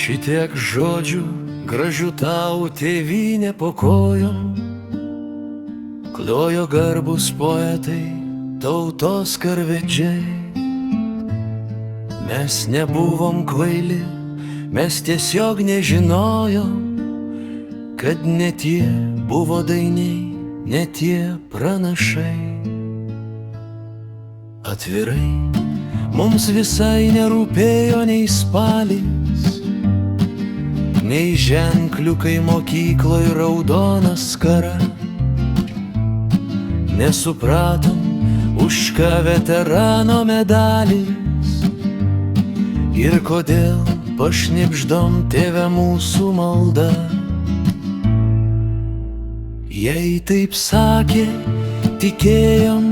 Šitiek žodžių gražių tau tėvynė po kojom, klojo garbus poetai, tautos karvedžiai. Mes nebuvom kvaili, mes tiesiog nežinojom, kad ne tie buvo dainiai, ne tie pranašai. Atvirai, mums visai nerūpėjo nei spalis, nei ženkliukai mokykloj raudona skara. Nesupratom, už ką veterano medalis ir kodėl pašnibždom tėve mūsų malda. Jei taip sakė, tikėjom,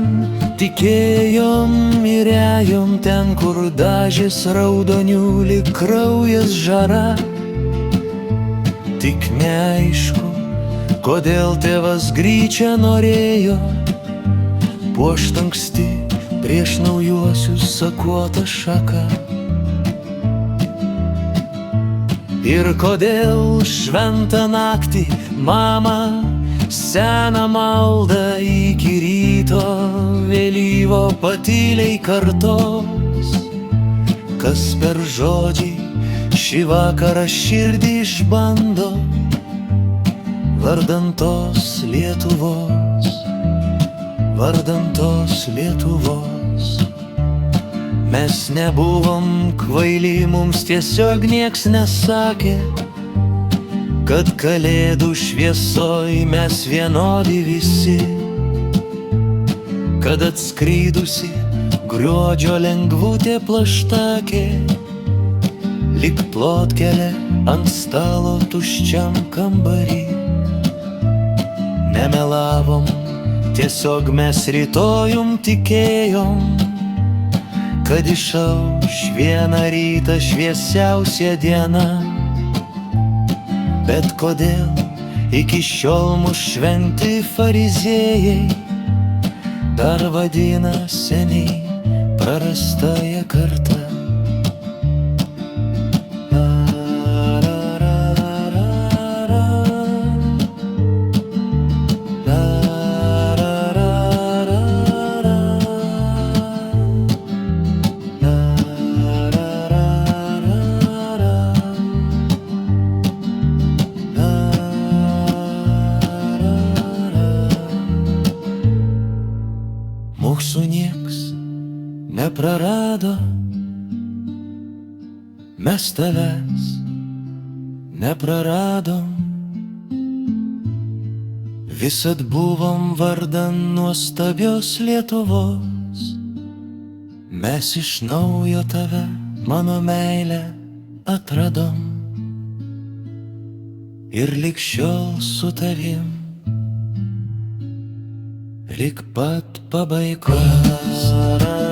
tikėjom ir ėjom ten, kur dažės raudonių lyg kraujas žara. Tik neaišku, kodėl tėvas Gryčią norėjo puošt anksti prieš naujuosius sakuotą šaką. Ir kodėl šventą naktį mama seną maldą iki ryto vėlyvo patyliai kartos. Kas per žodžiai šį vakarą širdį išbando, vardan tos Lietuvos, vardan tos Lietuvos. Mes nebuvom kvaili, mums tiesiog nieks nesakė, kad kalėdų šviesoj mes vienodi visi, kad atskridusi gruodžio lengvutė plaštakė lyg plotkelė ant stalo tuščiam kambarį. Nemelavom, tiesiog mes rytojum tikėjom, kad išauš vieną rytą šviesiausia diena. Bet kodėl iki šiol mus šventi fariziejai dar vadina seniai prarastąją kartą? Mūsų nieks neprarado, mes tavęs nepraradom. Visad buvom vardan nuostabios Lietuvos. Mes iš naujo tave, mano meilę, atradom. Ir lig šiol su tavim, lig pat pabaigos.